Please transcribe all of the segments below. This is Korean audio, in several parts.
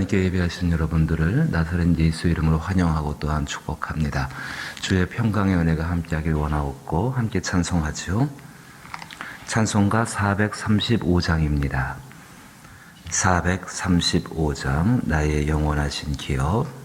함께 예배하신 여러분들을 나사렛 예수 이름으로 환영하고 또한 축복합니다. 주의 평강의 은혜가 함께하길 원하옵고 함께 찬송하죠. 찬송가 435장입니다. 435장 나의 영원하신 기업.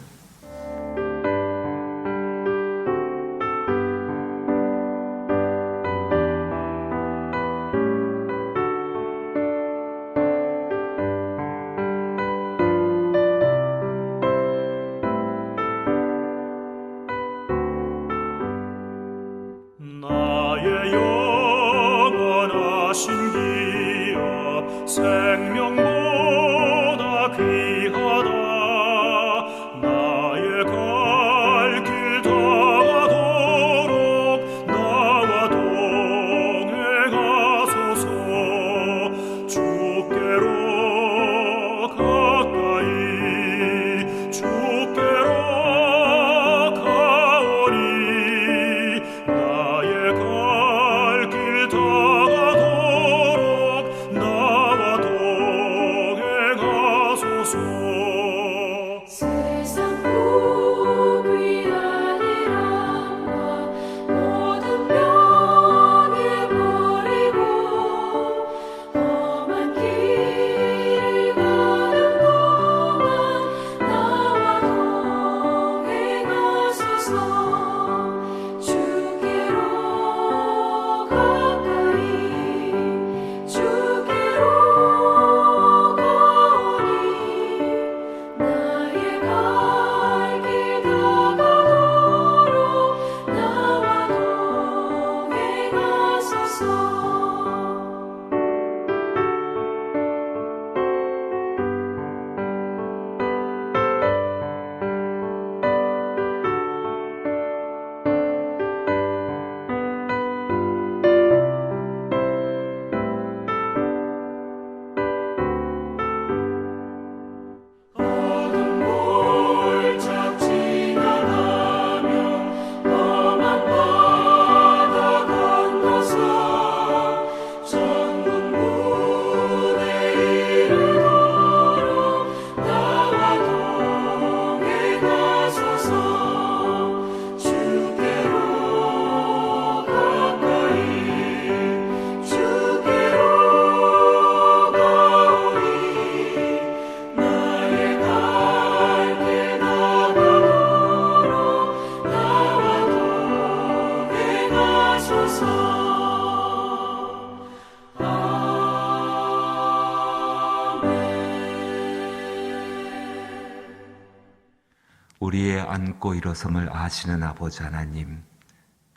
우리의 앉고 일어섬을 아시는 아버지 하나님,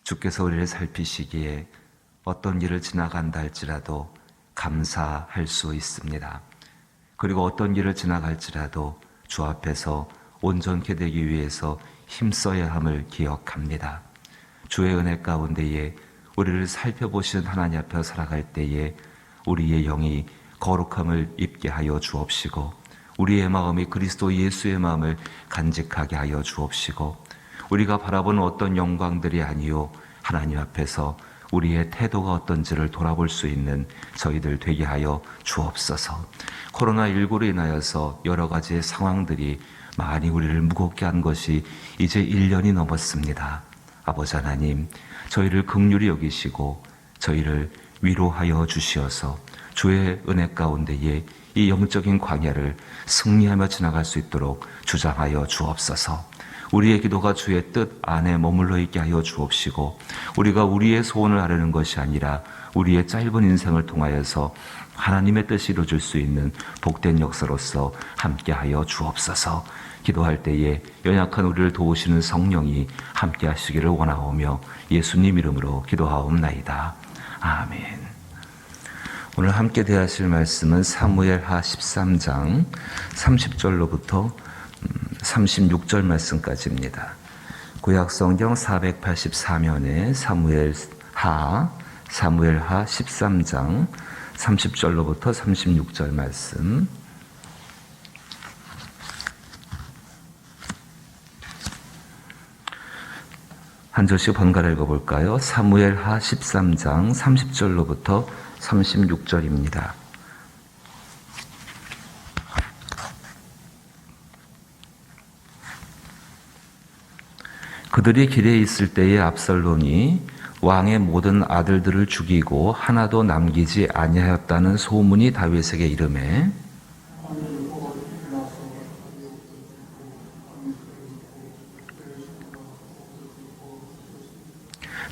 주께서 우리를 살피시기에 어떤 일을 지나간다 할지라도 감사할 수 있습니다. 그리고 어떤 일을 지나갈지라도 주 앞에서 온전케 되기 위해서 힘써야 함을 기억합니다. 주의 은혜 가운데에 우리를 살펴보시는 하나님 앞에 살아갈 때에 우리의 영이 거룩함을 입게 하여 주옵시고 우리의 마음이 그리스도 예수의 마음을 간직하게 하여 주옵시고 우리가 바라보는 어떤 영광들이 아니요 하나님 앞에서 우리의 태도가 어떤지를 돌아볼 수 있는 저희들 되게 하여 주옵소서. 코로나19로 인하여서 여러 가지의 상황들이 많이 우리를 무겁게 한 것이 이제 1년이 넘었습니다. 아버지 하나님, 저희를 긍휼히 여기시고 저희를 위로하여 주시어서 주의 은혜 가운데에 이 영적인 광야를 승리하며 지나갈 수 있도록 주장하여 주옵소서. 우리의 기도가 주의 뜻 안에 머물러 있게 하여 주옵시고 우리가 우리의 소원을 아뢰는 것이 아니라 우리의 짧은 인생을 통하여서 하나님의 뜻이 이루어질 수 있는 복된 역사로서 함께하여 주옵소서. 기도할 때에 연약한 우리를 도우시는 성령이 함께 하시기를 원하오며 예수님 이름으로 기도하옵나이다. 아멘. 오늘 함께 대하실 말씀은 사무엘하 13장 30절로부터 36절 말씀까지입니다. 구약성경 484면에 사무엘하 13장 30절로부터 36절 말씀. 한 절씩 번갈아 읽어볼까요? 사무엘하 13장 30절로부터 36절입니다. 그들이 길에 있을 때에 압살롬이 왕의 모든 아들들을 죽이고 하나도 남기지 아니하였다는 소문이 다윗에게 이르매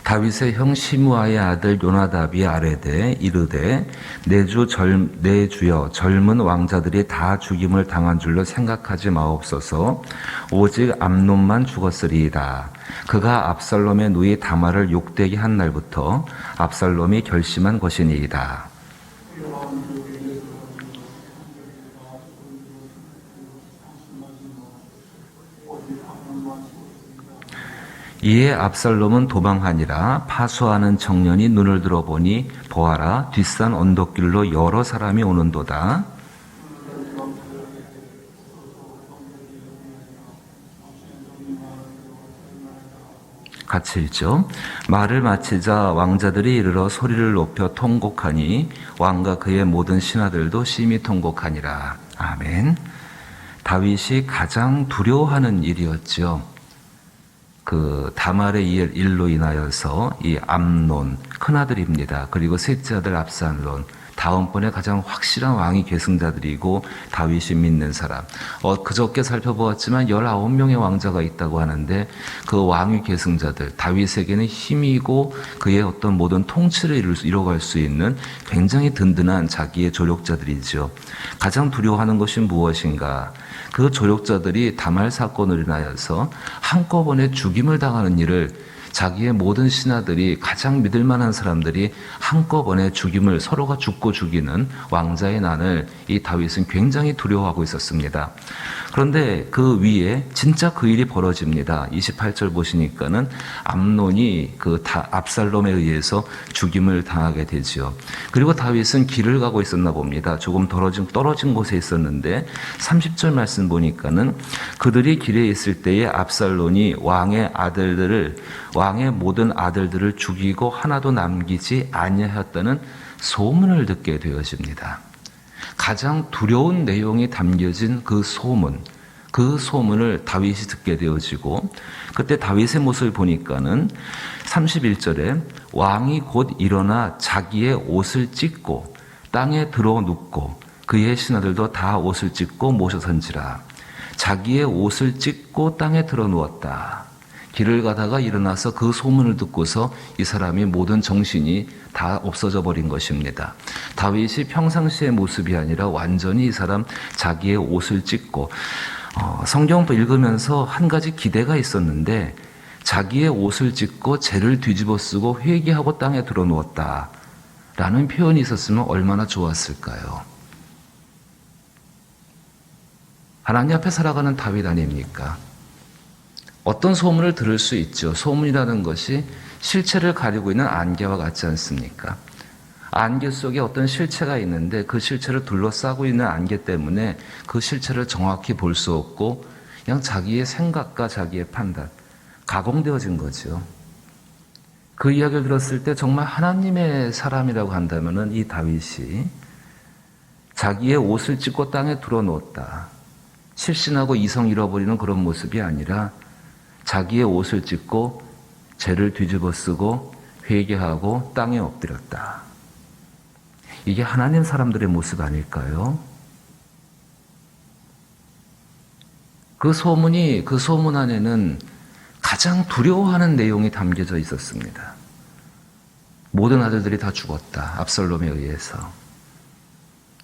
다윗의 형 시므아의 아들 요나답이 아뢰되 이르되 내 주여 젊은 왕자들이 다 죽임을 당한 줄로 생각하지 마옵소서. 오직 암논만 죽었으리이다. 그가 압살롬의 누이 다말을 욕되게 한 날부터 압살롬이 결심한 것이니이다. 이에 압살롬은 도망하니라. 파수하는 청년이 눈을 들어보니 보아라 뒷산 언덕길로 여러 사람이 오는도다. 같이 읽죠. 말을 마치자 왕자들이 이르러 소리를 높여 통곡하니 왕과 그의 모든 신하들도 심히 통곡하니라. 아멘. 다윗이 가장 두려워하는 일이었죠. 그 다말의 일로 인하여서 이 암논 큰아들입니다. 그리고 셋째 아들 압살롬, 다음번에 가장 확실한 왕위 계승자들이고 다윗이 믿는 사람. 그저께 살펴보았지만 19명의 왕자가 있다고 하는데 그 왕위 계승자들, 다윗에게는 힘이고 그의 어떤 모든 통치를 이뤄갈 수 있는 굉장히 든든한 자기의 조력자들이죠. 가장 두려워하는 것이 무엇인가? 그 조력자들이 다말 사건으로 인하여서 한꺼번에 죽임을 당하는 일을 자기의 모든 신하들이 가장 믿을 만한 사람들이 한꺼번에 죽임을 서로가 죽고 죽이는 왕자의 난을 이 다윗은 굉장히 두려워하고 있었습니다. 그런데 그 위에 진짜 그 일이 벌어집니다. 28절 보시니까는 암논이 그 압살롬에 의해서 죽임을 당하게 되지요. 그리고 다윗은 길을 가고 있었나 봅니다. 조금 떨어진 곳에 있었는데 30절 말씀 보니까는 그들이 길에 있을 때에 압살롬이 왕의 모든 아들들을 죽이고 하나도 남기지 아니하였다는 소문을 듣게 되어집니다. 가장 두려운 내용이 담겨진 그 소문을 다윗이 듣게 되어지고 그때 다윗의 모습을 보니까는 31절에 왕이 곧 일어나 자기의 옷을 찢고 땅에 들어 눕고 그의 신하들도 다 옷을 찢고 모셔선지라. 자기의 옷을 찢고 땅에 들어 누웠다. 길을 가다가 일어나서 그 소문을 듣고서 이 사람이 모든 정신이 다 없어져 버린 것입니다. 다윗이 평상시의 모습이 아니라 완전히 이 사람 자기의 옷을 찢고 성경도 읽으면서 한 가지 기대가 있었는데 자기의 옷을 찢고 재를 뒤집어 쓰고 회개하고 땅에 들어 누웠다 라는 표현이 있었으면 얼마나 좋았을까요? 하나님 앞에 살아가는 다윗 아닙니까? 어떤 소문을 들을 수 있죠. 소문이라는 것이 실체를 가리고 있는 안개와 같지 않습니까? 안개 속에 어떤 실체가 있는데 그 실체를 둘러싸고 있는 안개 때문에 그 실체를 정확히 볼 수 없고 그냥 자기의 생각과 자기의 판단, 가공되어진 거죠. 그 이야기를 들었을 때 정말 하나님의 사람이라고 한다면 이 다윗이 자기의 옷을 찢고 땅에 들어놓았다. 실신하고 이성 잃어버리는 그런 모습이 아니라 자기의 옷을 찢고 재를 뒤집어 쓰고 회개하고 땅에 엎드렸다. 이게 하나님 사람들의 모습 아닐까요? 그 소문 안에는 가장 두려워하는 내용이 담겨져 있었습니다. 모든 아들들이 다 죽었다. 압살롬에 의해서.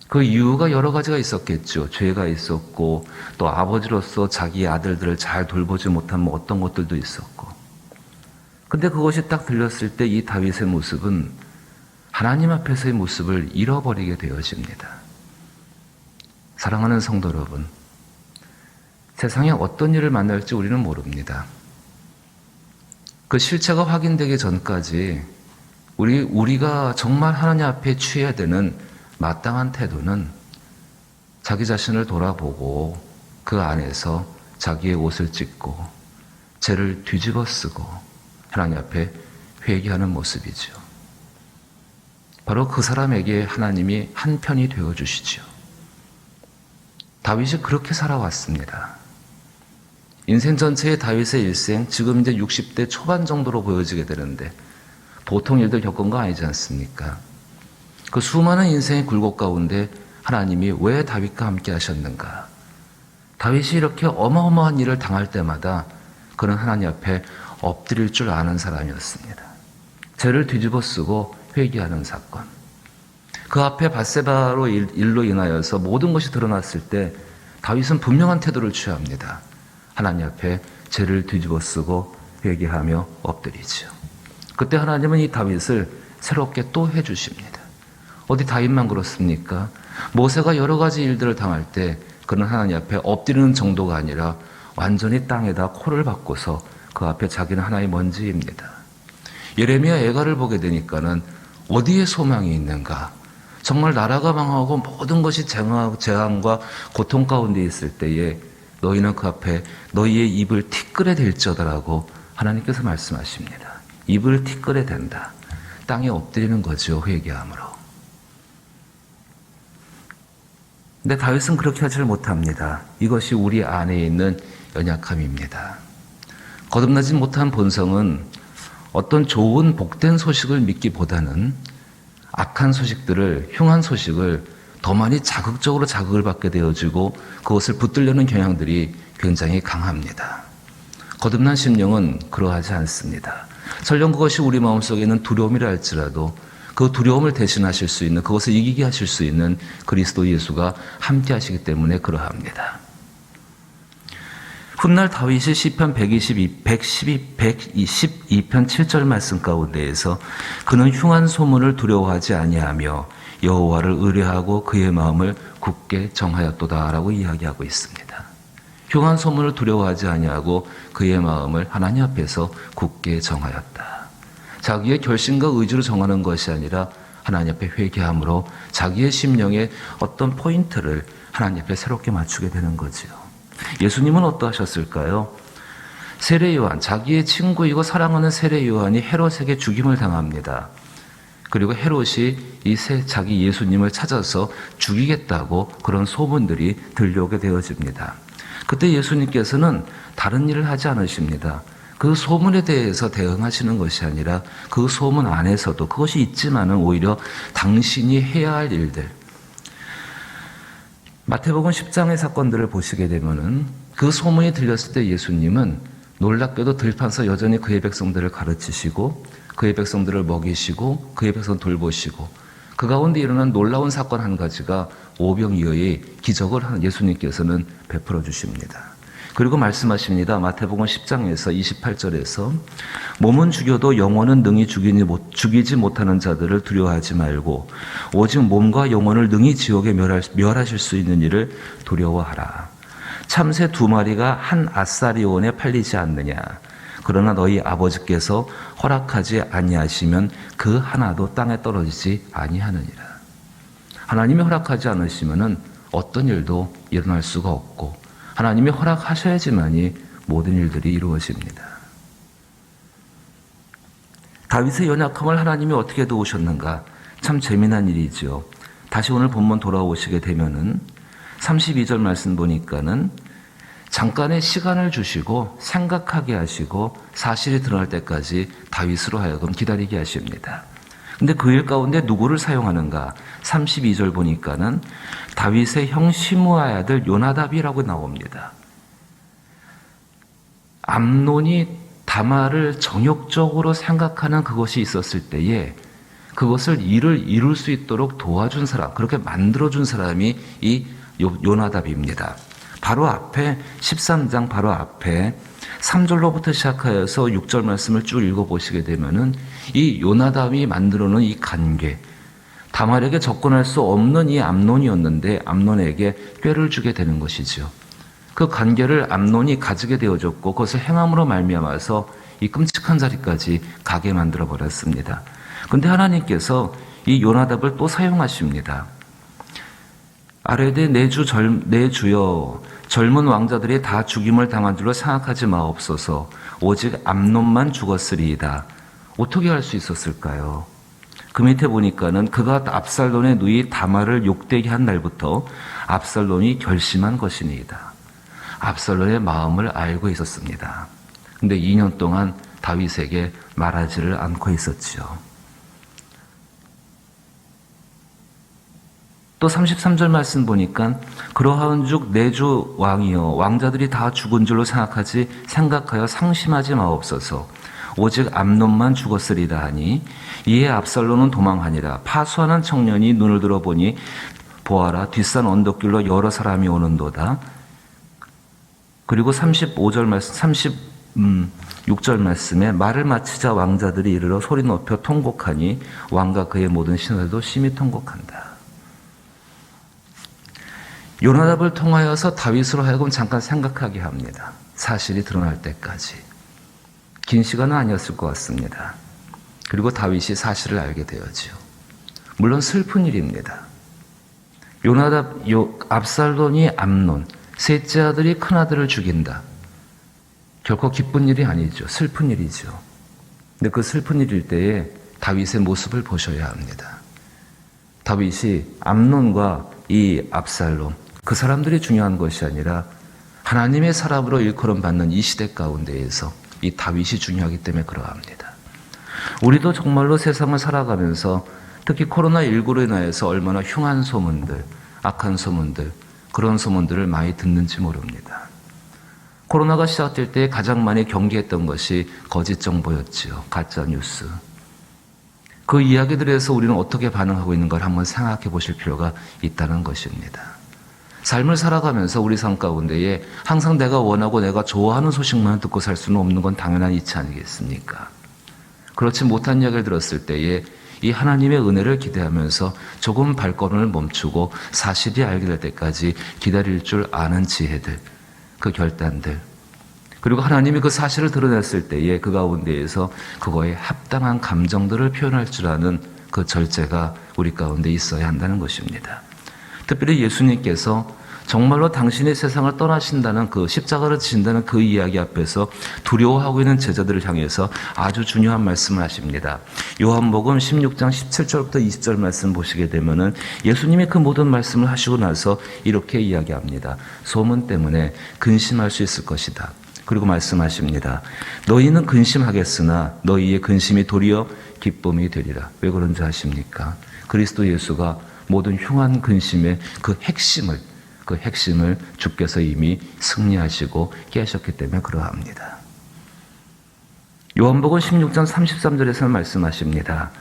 그 이유가 여러 가지가 있었겠죠. 죄가 있었고 또 아버지로서 자기 아들들을 잘 돌보지 못한 어떤 것들도 있었고. 근데 그것이 딱 들렸을 때 이 다윗의 모습은 하나님 앞에서의 모습을 잃어버리게 되어집니다. 사랑하는 성도 여러분, 세상에 어떤 일을 만날지 우리는 모릅니다. 그 실체가 확인되기 전까지 우리가 정말 하나님 앞에 취해야 되는 마땅한 태도는 자기 자신을 돌아보고 그 안에서 자기의 옷을 찢고 죄를 뒤집어 쓰고 하나님 앞에 회개하는 모습이죠. 바로 그 사람에게 하나님이 한편이 되어주시죠. 다윗이 그렇게 살아왔습니다. 인생 전체의 다윗의 일생, 지금 이제 60대 초반 정도로 보여지게 되는데 보통 일들 겪은 거 아니지 않습니까? 그 수많은 인생의 굴곡 가운데 하나님이 왜 다윗과 함께 하셨는가? 다윗이 이렇게 어마어마한 일을 당할 때마다 그는 하나님 앞에 엎드릴 줄 아는 사람이었습니다. 죄를 뒤집어 쓰고 회개하는 사건. 그 앞에 밧세바로 일로 인하여서 모든 것이 드러났을 때 다윗은 분명한 태도를 취합니다. 하나님 앞에 죄를 뒤집어 쓰고 회개하며 엎드리죠. 그때 하나님은 이 다윗을 새롭게 또 해주십니다. 어디 다윗만 그렇습니까? 모세가 여러 가지 일들을 당할 때 그는 하나님 앞에 엎드리는 정도가 아니라 완전히 땅에다 코를 박고서 그 앞에 자기는 하나의 먼지입니다. 예레미야 애가를 보게 되니까는 어디에 소망이 있는가? 정말 나라가 망하고 모든 것이 재앙과 고통 가운데 있을 때에 너희는 그 앞에 너희의 입을 티끌에 댈지어다라고 하나님께서 말씀하십니다. 입을 티끌에 댄다. 땅에 엎드리는 거죠. 회개함으로. 근데 다윗은 그렇게 하지를 못합니다. 이것이 우리 안에 있는 연약함입니다. 거듭나지 못한 본성은 어떤 좋은 복된 소식을 믿기보다는 악한 소식들을, 흉한 소식을 더 많이 자극적으로 자극을 받게 되어지고 그것을 붙들려는 경향들이 굉장히 강합니다. 거듭난 심령은 그러하지 않습니다. 설령 그것이 우리 마음속에 있는 두려움이라 할지라도 그 두려움을 대신하실 수 있는, 그것을 이기게 하실 수 있는 그리스도 예수가 함께 하시기 때문에 그러합니다. 훗날 다윗이 시편 122편 7절 말씀 가운데에서 그는 흉한 소문을 두려워하지 아니하며 여호와를 의뢰하고 그의 마음을 굳게 정하였도다라고 이야기하고 있습니다. 흉한 소문을 두려워하지 아니하고 그의 마음을 하나님 앞에서 굳게 정하였다. 자기의 결심과 의지로 정하는 것이 아니라 하나님 앞에 회개함으로 자기의 심령의 어떤 포인트를 하나님 앞에 새롭게 맞추게 되는 거지요. 예수님은 어떠하셨을까요? 세례 요한, 자기의 친구이고 사랑하는 세례 요한이 헤롯에게 죽임을 당합니다. 그리고 헤롯이 자기 예수님을 찾아서 죽이겠다고 그런 소문들이 들려오게 되어집니다. 그때 예수님께서는 다른 일을 하지 않으십니다. 그 소문에 대해서 대응하시는 것이 아니라 그 소문 안에서도 그것이 있지만은 오히려 당신이 해야 할 일들, 마태복음 10장의 사건들을 보시게 되면은 그 소문이 들렸을 때 예수님은 놀랍게도 들판서 여전히 그의 백성들을 가르치시고 그의 백성들을 먹이시고 그의 백성 돌보시고 그 가운데 일어난 놀라운 사건 한 가지가 오병이어의 기적을 예수님께서는 베풀어 주십니다. 그리고 말씀하십니다. 마태복음 10장에서 28절에서 몸은 죽여도 영혼은 능히 죽이지 못하는 자들을 두려워하지 말고 오직 몸과 영혼을 능히 지옥에 멸하실 수 있는 일을 두려워하라. 참새 2마리가 한 아사리온에 팔리지 않느냐. 그러나 너희 아버지께서 허락하지 아니하시면 그 하나도 땅에 떨어지지 아니하느니라. 하나님이 허락하지 않으시면은 어떤 일도 일어날 수가 없고 하나님이 허락하셔야지만이 모든 일들이 이루어집니다. 다윗의 연약함을 하나님이 어떻게 도우셨는가? 참 재미난 일이죠. 다시 오늘 본문 돌아오시게 되면은 32절 말씀 보니까는 잠깐의 시간을 주시고 생각하게 하시고 사실이 드러날 때까지 다윗으로 하여금 기다리게 하십니다. 근데 그 일 가운데 누구를 사용하는가? 32절 보니까는 다윗의 형 시므아의 아들 요나답이라고 나옵니다. 암논이 다말을 정욕적으로 생각하는 그것이 있었을 때에 그것을 일을 이룰 수 있도록 도와준 사람, 그렇게 만들어준 사람이 이 요나답입니다. 바로 앞에 13장 바로 앞에 3절로부터 시작하여서 6절 말씀을 쭉 읽어보시게 되면은 이 요나답이 만들어놓은 이 관계, 다말에게 접근할 수 없는 이 암논이었는데 암논에게 꾀를 주게 되는 것이죠. 그 관계를 암논이 가지게 되어졌고 그것을 행함으로 말미암아서 이 끔찍한 자리까지 가게 만들어 버렸습니다. 그런데 하나님께서 이 요나답을 또 사용하십니다. 아뢰되 내 주여 젊은 왕자들이 다 죽임을 당한 줄로 생각하지 마옵소서. 오직 암논만 죽었으리이다. 어떻게 할 수 있었을까요? 그 밑에 보니까는 그가 압살롬의 누이 다말을 욕되게 한 날부터 압살롬이 결심한 것이니이다. 압살롬의 마음을 알고 있었습니다. 근데 2년 동안 다윗에게 말하지를 않고 있었지요. 또 33절 말씀 보니까 그러하은즉 내 주 왕이여 왕자들이 다 죽은 줄로 생각하여 상심하지 마옵소서. 오직 암논만 죽었으리라 하니 이에 압살롬은 도망하니라. 파수하는 청년이 눈을 들어보니 보아라 뒷산 언덕길로 여러 사람이 오는도다. 그리고 35절 말씀 36절 말씀에 말을 마치자 왕자들이 이르러 소리 높여 통곡하니 왕과 그의 모든 신하들도 심히 통곡한다. 요나답을 통하여서 다윗으로 하여금 잠깐 생각하게 합니다. 사실이 드러날 때까지. 긴 시간은 아니었을 것 같습니다. 그리고 다윗이 사실을 알게 되었지요. 물론 슬픈 일입니다. 압살롬이 암논, 셋째 아들이 큰 아들을 죽인다. 결코 기쁜 일이 아니죠. 슬픈 일이죠. 근데 그 슬픈 일일 때에 다윗의 모습을 보셔야 합니다. 다윗이 암논과 이 압살롬, 그 사람들이 중요한 것이 아니라 하나님의 사람으로 일컬음 받는 이 시대 가운데에서 이 다윗이 중요하기 때문에 그러합니다. 우리도 정말로 세상을 살아가면서 특히 코로나19로 인하여서 얼마나 흉한 소문들, 악한 소문들, 그런 소문들을 많이 듣는지 모릅니다. 코로나가 시작될 때 가장 많이 경계했던 것이 거짓 정보였지요. 가짜 뉴스. 그 이야기들에서 우리는 어떻게 반응하고 있는 걸 한번 생각해 보실 필요가 있다는 것입니다. 삶을 살아가면서 우리 삶 가운데에 항상 내가 원하고 내가 좋아하는 소식만 듣고 살 수는 없는 건 당연한 이치 아니겠습니까? 그렇지 못한 이야기를 들었을 때에 이 하나님의 은혜를 기대하면서 조금 발걸음을 멈추고 사실이 알게 될 때까지 기다릴 줄 아는 지혜들, 그 결단들, 그리고 하나님이 그 사실을 드러냈을 때에 그 가운데에서 그거에 합당한 감정들을 표현할 줄 아는 그 절제가 우리 가운데 있어야 한다는 것입니다. 특별히 예수님께서 정말로 당신이 세상을 떠나신다는 그 십자가를 지신다는 그 이야기 앞에서 두려워하고 있는 제자들을 향해서 아주 중요한 말씀을 하십니다. 요한복음 16장 17절부터 20절 말씀 보시게 되면은 예수님이 그 모든 말씀을 하시고 나서 이렇게 이야기합니다. 소문 때문에 근심할 수 있을 것이다. 그리고 말씀하십니다. 너희는 근심하겠으나 너희의 근심이 도리어 기쁨이 되리라. 왜 그런지 아십니까? 그리스도 예수가 모든 흉한 근심의 그 핵심을 주께서 이미 승리하시고 깨하셨기 때문에 그러합니다. 요한복음 16장 33절에서 말씀하십니다.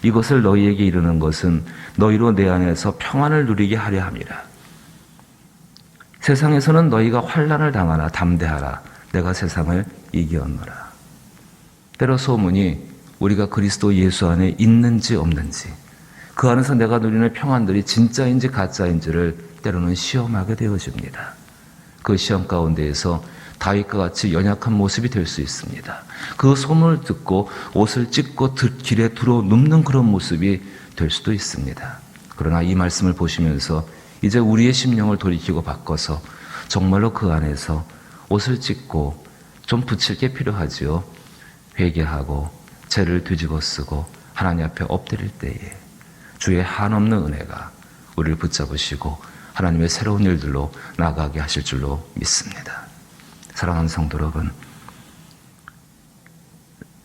이것을 너희에게 이르는 것은 너희로 내 안에서 평안을 누리게 하려 함이라. 세상에서는 너희가 환난을 당하나 담대하라. 내가 세상을 이기었노라. 때로 소문이 우리가 그리스도 예수 안에 있는지 없는지, 그 안에서 내가 누리는 평안들이 진짜인지 가짜인지를 때로는 시험하게 되어집니다. 그 시험 가운데에서 다윗과 같이 연약한 모습이 될 수 있습니다. 그 소문을 듣고 옷을 찢고 길에 두루 눕는 그런 모습이 될 수도 있습니다. 그러나 이 말씀을 보시면서 이제 우리의 심령을 돌이키고 바꿔서 정말로 그 안에서 옷을 찢고 좀 붙일 게 필요하지요. 회개하고 죄를 뒤집어 쓰고 하나님 앞에 엎드릴 때에 주의 한없는 은혜가 우리를 붙잡으시고 하나님의 새로운 일들로 나아가게 하실 줄로 믿습니다. 사랑하는 성도 여러분,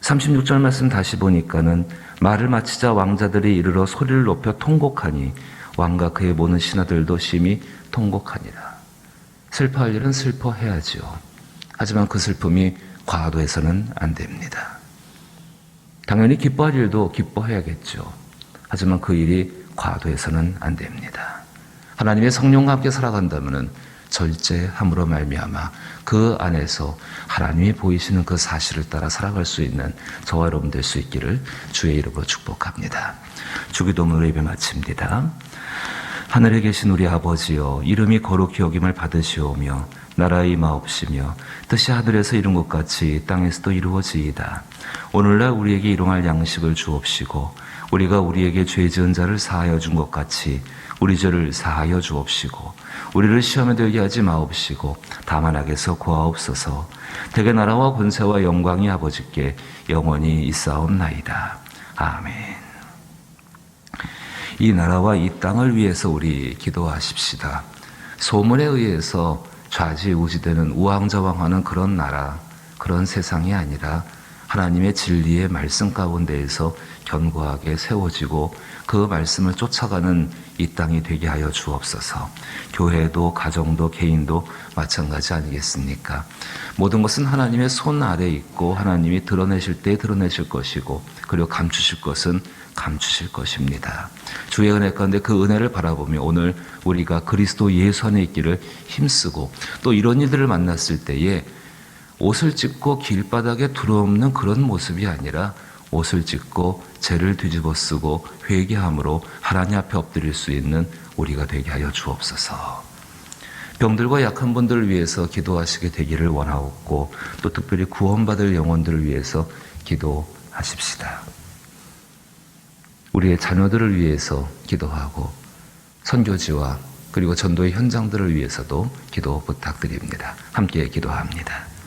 36절 말씀 다시 보니까는 말을 마치자 왕자들이 이르러 소리를 높여 통곡하니 왕과 그의 모든 신하들도 심히 통곡하니라. 슬퍼할 일은 슬퍼해야지요. 하지만 그 슬픔이 과도해서는 안 됩니다. 당연히 기뻐할 일도 기뻐해야겠죠. 하지만 그 일이 과도해서는 안 됩니다. 하나님의 성령과 함께 살아간다면 절제함으로 말미암아 그 안에서 하나님이 보이시는 그 사실을 따라 살아갈 수 있는 저와 여러분 될 수 있기를 주의 이름으로 축복합니다. 주기도문으로 예배 마칩니다. 하늘에 계신 우리 아버지여, 이름이 거룩히 여김을 받으시오며 나라의 임하옵시며 뜻이 하늘에서 이룬 것 같이 땅에서도 이루어지이다. 오늘날 우리에게 일용할 양식을 주옵시고 우리가 우리에게 죄 지은 자를 사하여 준 것 같이 우리 죄를 사하여 주옵시고 우리를 시험에 들게 하지 마옵시고 다만 악에서 구하옵소서. 대개 나라와 권세와 영광이 아버지께 영원히 있사옵나이다. 아멘. 이 나라와 이 땅을 위해서 우리 기도하십시다. 소문에 의해서 좌지우지되는 우왕좌왕하는 그런 나라, 그런 세상이 아니라 하나님의 진리의 말씀 가운데에서 견고하게 세워지고 그 말씀을 쫓아가는 이 땅이 되게 하여 주옵소서. 교회도 가정도 개인도 마찬가지 아니겠습니까? 모든 것은 하나님의 손 아래 있고 하나님이 드러내실 때 드러내실 것이고 그리고 감추실 것은 감추실 것입니다. 주의 은혜 가운데 그 은혜를 바라보며 오늘 우리가 그리스도 예수 안에 있기를 힘쓰고 또 이런 이들을 만났을 때에 옷을 찢고 길바닥에 두루없는 그런 모습이 아니라 옷을 찢고 죄를 뒤집어 쓰고 회개함으로 하나님 앞에 엎드릴 수 있는 우리가 되게 하여 주옵소서. 병들과 약한 분들을 위해서 기도하시게 되기를 원하옵고 또 특별히 구원받을 영혼들을 위해서 기도하십시다. 우리의 자녀들을 위해서 기도하고 선교지와 그리고 전도의 현장들을 위해서도 기도 부탁드립니다. 함께 기도합니다.